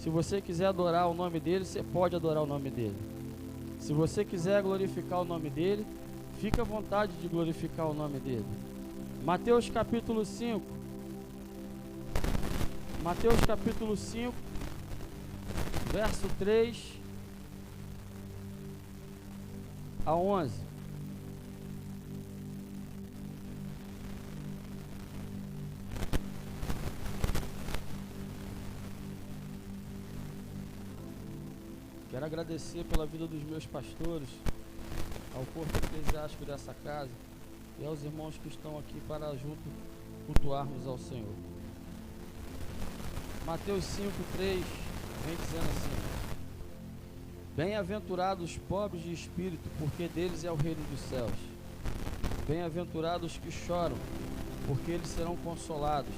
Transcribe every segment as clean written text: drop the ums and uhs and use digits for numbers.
Se você quiser adorar o nome dele, você pode adorar o nome dele. Se você quiser glorificar o nome dele, fique à vontade de glorificar o nome dele. Mateus capítulo 5. Mateus capítulo 5, verso 3 a 11. Quero agradecer pela vida dos meus pastores, ao corpo eclesiástico dessa casa e aos irmãos que estão aqui para junto cultuarmos ao Senhor. Mateus 5:3 vem dizendo assim: Bem-aventurados os pobres de espírito, porque deles é o reino dos céus. Bem-aventurados os que choram, porque eles serão consolados.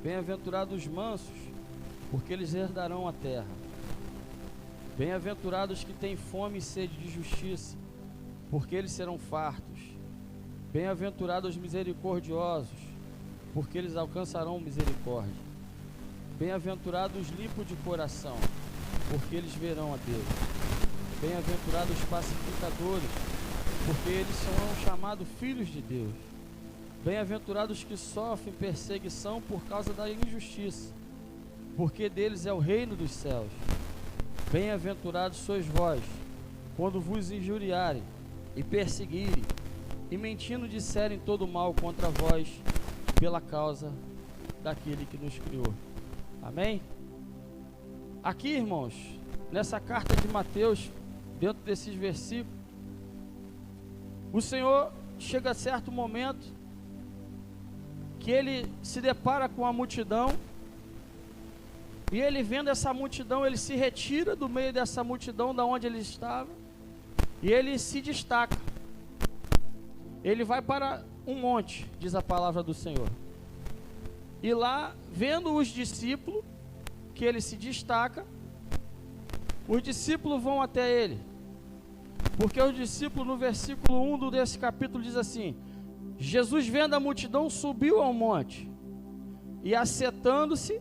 Bem-aventurados os mansos, porque eles herdarão a terra. Bem-aventurados que têm fome e sede de justiça, porque eles serão fartos. Bem-aventurados os misericordiosos, porque eles alcançarão misericórdia. Bem-aventurados os limpos de coração, porque eles verão a Deus. Bem-aventurados os pacificadores, porque eles serão chamados filhos de Deus. Bem-aventurados os que sofrem perseguição por causa da injustiça, porque deles é o reino dos céus. Bem-aventurados sois vós, quando vos injuriarem e perseguirem, e mentindo disserem todo mal contra vós, pela causa daquele que nos criou. Amém? Aqui, irmãos, nessa carta de Mateus, dentro desses versículos, o Senhor chega a certo momento que ele se depara com a multidão. E ele, vendo essa multidão, ele se retira do meio dessa multidão da onde ele estava, e ele se destaca. Ele vai para um monte, diz a palavra do Senhor. E lá, vendo os discípulos, que ele se destaca, os discípulos vão até ele. Porque os discípulos, no versículo 1 desse capítulo, diz assim: Jesus, vendo a multidão, subiu ao monte, e assentando-se,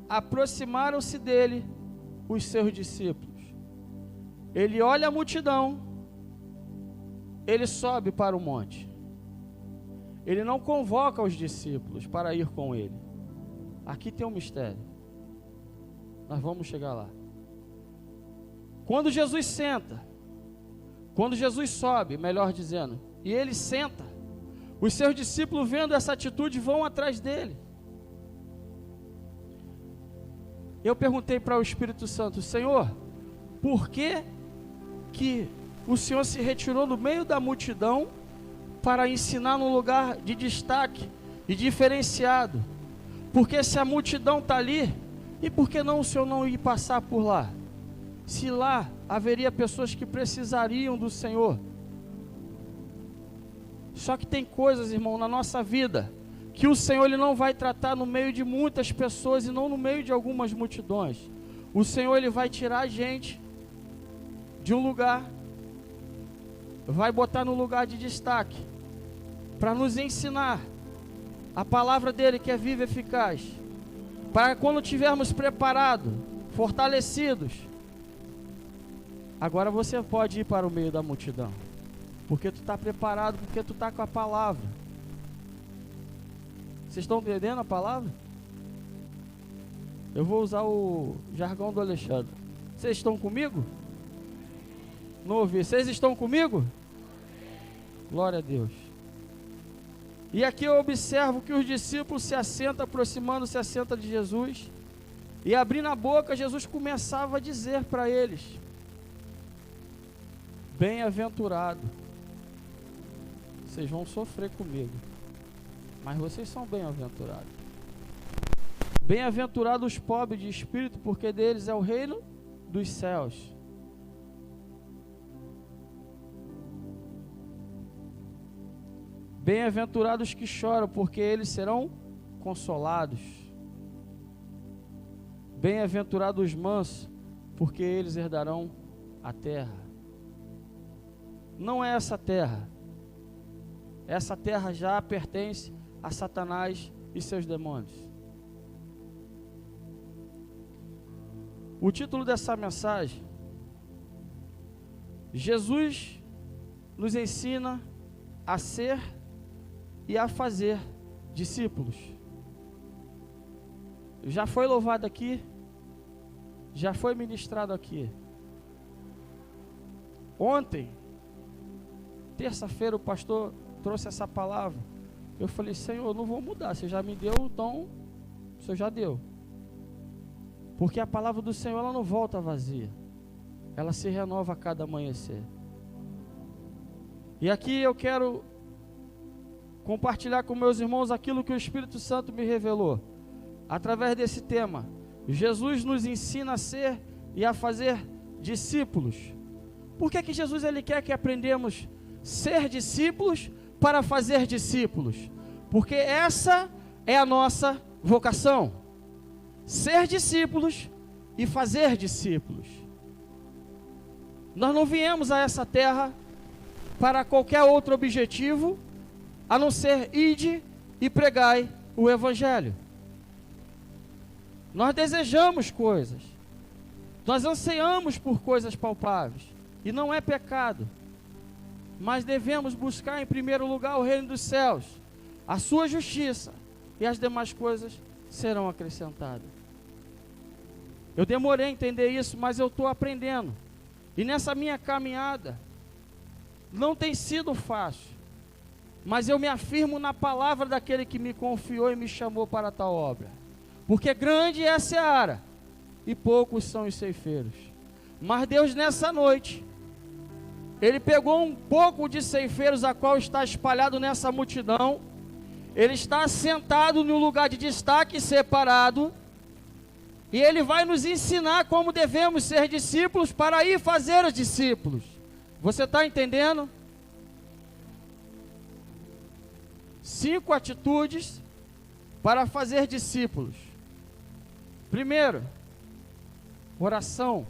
aproximaram-se dele os seus discípulos. Ele olha a multidão, ele sobe para o monte. Ele não convoca os discípulos para ir com ele. Aqui tem um mistério. Nós vamos chegar lá. Quando Jesus senta, quando Jesus sobe, melhor dizendo, e ele senta, os seus discípulos, vendo essa atitude, vão atrás dele. Eu perguntei para o Espírito Santo: Senhor, por que o Senhor se retirou do meio da multidão para ensinar num lugar de destaque e diferenciado? Porque se a multidão está ali, e por que não o Senhor não ir passar por lá? Se lá haveria pessoas que precisariam do Senhor. Só que tem coisas, irmão, na nossa vida que o Senhor ele não vai tratar no meio de muitas pessoas e não no meio de algumas multidões. O Senhor ele vai tirar a gente de um lugar, vai botar no lugar de destaque, para nos ensinar a palavra dele, que é viva e eficaz, para quando estivermos preparados, fortalecidos, agora você pode ir para o meio da multidão, porque tu está preparado, porque tu está com a palavra. Vocês estão entendendo a palavra? Eu vou usar o jargão do Alexandre. Vocês estão comigo? Não ouvi. Vocês estão comigo? Glória a Deus. E aqui eu observo que os discípulos se assentam, aproximando-se, assenta de Jesus, e abrindo a boca, Jesus começava a dizer para eles: bem-aventurado. Vocês vão sofrer comigo, mas vocês são bem-aventurados. Bem-aventurados os pobres de espírito, porque deles é o reino dos céus. Bem-aventurados os que choram, porque eles serão consolados. Bem-aventurados os mansos, porque eles herdarão a terra. Não é essa terra. Essa terra já pertence a Satanás e seus demônios. O título dessa mensagem: Jesus nos ensina a ser e a fazer discípulos. Já foi louvado aqui, já foi ministrado aqui. Ontem, terça-feira, o pastor trouxe essa palavra. Eu falei: Senhor, eu não vou mudar, você já me deu, então o Senhor já deu. Porque a palavra do Senhor, ela não volta vazia, ela se renova a cada amanhecer. E aqui eu quero compartilhar com meus irmãos aquilo que o Espírito Santo me revelou através desse tema. Jesus nos ensina a ser e a fazer discípulos. Por que que Jesus ele quer que aprendamos ser discípulos para fazer discípulos? Porque essa é a nossa vocação: ser discípulos e fazer discípulos. Nós não viemos a essa terra para qualquer outro objetivo a não ser ide e pregai o Evangelho. Nós desejamos coisas, nós anseiamos por coisas palpáveis, e não é pecado, mas devemos buscar em primeiro lugar o reino dos céus, a sua justiça, e as demais coisas serão acrescentadas. Eu demorei a entender isso, mas eu estou aprendendo, e nessa minha caminhada não tem sido fácil, mas eu me afirmo na palavra daquele que me confiou e me chamou para tal obra. Porque grande é a seara e poucos são os ceifeiros. Mas Deus, nessa noite, Ele pegou um pouco de ceifeiros, a qual está espalhado nessa multidão. Ele está sentado num lugar de destaque separado, e Ele vai nos ensinar como devemos ser discípulos para ir fazer os discípulos. Você está entendendo? 5 atitudes para fazer discípulos. Primeiro, oração.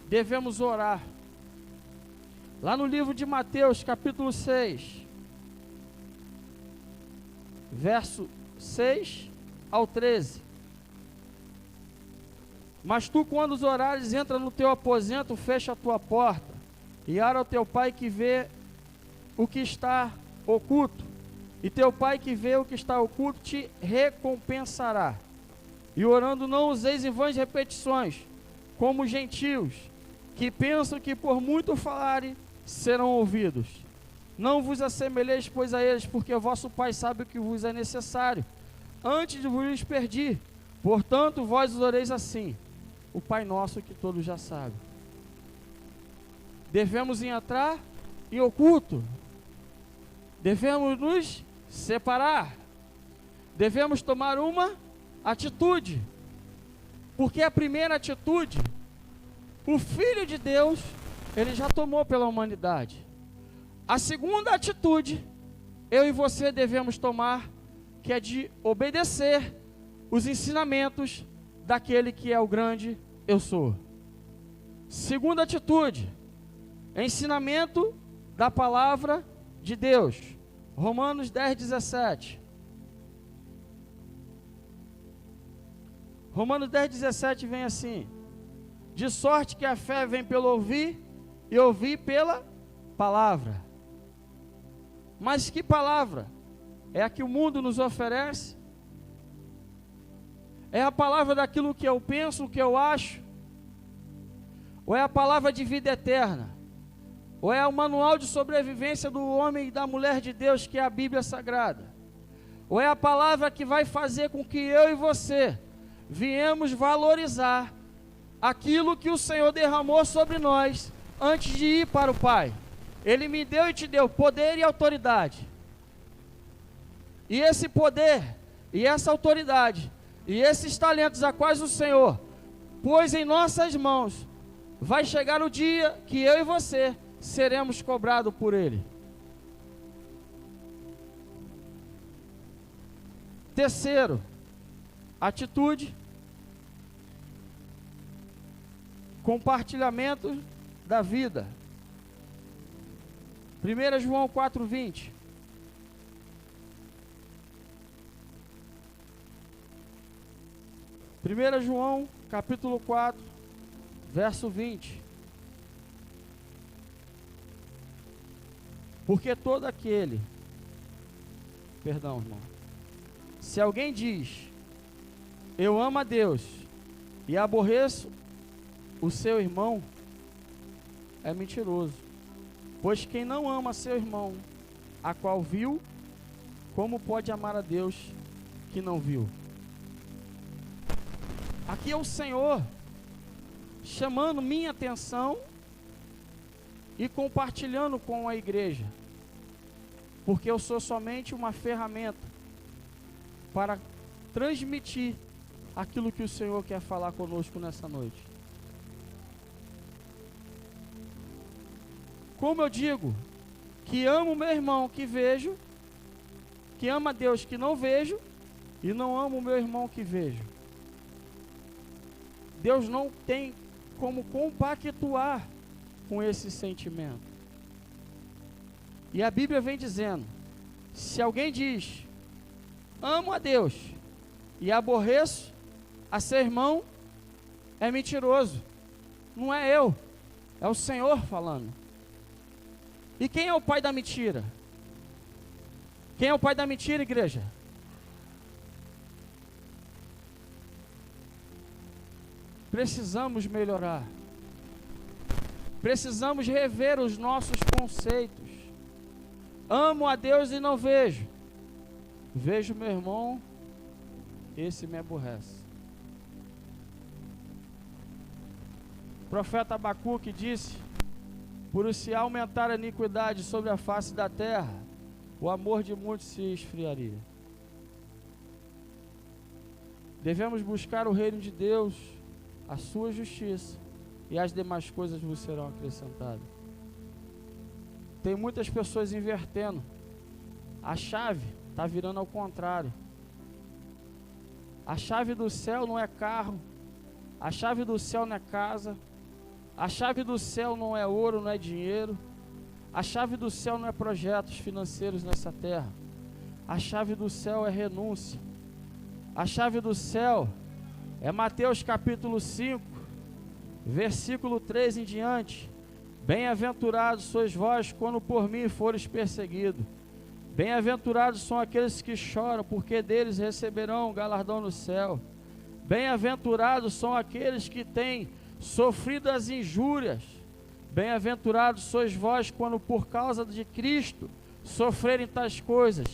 Devemos orar. Lá no livro de Mateus, capítulo 6, verso 6 ao 13. Mas tu, quando os orares, entra no teu aposento, fecha a tua porta, e ora ao teu pai que vê o que está oculto, e teu pai que vê o que está oculto te recompensará. E orando não useis em vãs repetições, como os gentios, que pensam que por muito falarem serão ouvidos. Não vos assemelheis, pois, a eles, porque vosso Pai sabe o que vos é necessário, antes de vos pedir. Portanto, vós oreis assim: o Pai nosso que todos já sabem. Devemos entrar em oculto, devemos nos separar, devemos tomar uma atitude, porque a primeira atitude, o Filho de Deus, Ele já tomou pela humanidade. A segunda atitude, eu e você devemos tomar, que é de obedecer os ensinamentos daquele que é o grande eu sou. Segunda atitude, ensinamento da palavra de Deus. Romanos 10:17. Romanos 10:17 vem assim: de sorte que a fé vem pelo ouvir, e ouvir pela palavra. Mas que palavra? É a que o mundo nos oferece? É a palavra daquilo que eu penso, o que eu acho? Ou é a palavra de vida eterna? Ou é o manual de sobrevivência do homem e da mulher de Deus, que é a Bíblia Sagrada? Ou é a palavra que vai fazer com que eu e você viemos valorizar aquilo que o Senhor derramou sobre nós antes de ir para o Pai? Ele me deu e te deu poder e autoridade. E esse poder, e essa autoridade, e esses talentos a quais o Senhor pôs em nossas mãos, vai chegar o dia que eu e você seremos cobrados por Ele. Terceiro, atitude, compartilhamento da vida. 1 João 4:20. 1 João, capítulo 4, verso 20. Porque todo aquele, perdão, irmão, se alguém diz, eu amo a Deus e aborreço o seu irmão, é mentiroso. Pois quem não ama seu irmão, a qual viu, como pode amar a Deus que não viu? Aqui é o Senhor chamando minha atenção e compartilhando com a igreja, porque eu sou somente uma ferramenta para transmitir aquilo que o Senhor quer falar conosco nessa noite. Como eu digo, que amo meu irmão que vejo, que ama a Deus que não vejo, e não amo o meu irmão que vejo. Deus não tem como compactuar com esse sentimento. E a Bíblia vem dizendo, se alguém diz, amo a Deus e aborreço a seu irmão, é mentiroso. Não é eu, é o Senhor falando. E quem é o pai da mentira? Quem é o pai da mentira, igreja? Precisamos melhorar. Precisamos rever os nossos conceitos. Amo a Deus e não vejo. Vejo meu irmão, esse me aborrece. O profeta Abacuque disse, por se aumentar a iniquidade sobre a face da terra, o amor de muitos se esfriaria. Devemos buscar o reino de Deus, a sua justiça, e as demais coisas vos serão acrescentadas. Tem muitas pessoas invertendo. A chave está virando ao contrário. A chave do céu não é carro, a chave do céu não é casa, a chave do céu não é ouro, não é dinheiro, a chave do céu não é projetos financeiros nessa terra. A chave do céu é renúncia. A chave do céu é Mateus capítulo 5, versículo 3 em diante. Bem-aventurados sois vós quando por mim fores perseguidos. Bem-aventurados são aqueles que choram, porque deles receberão o galardão no céu. Bem-aventurados são aqueles que têm sofrido as injúrias. Bem-aventurados sois vós quando por causa de Cristo sofrerem tais coisas.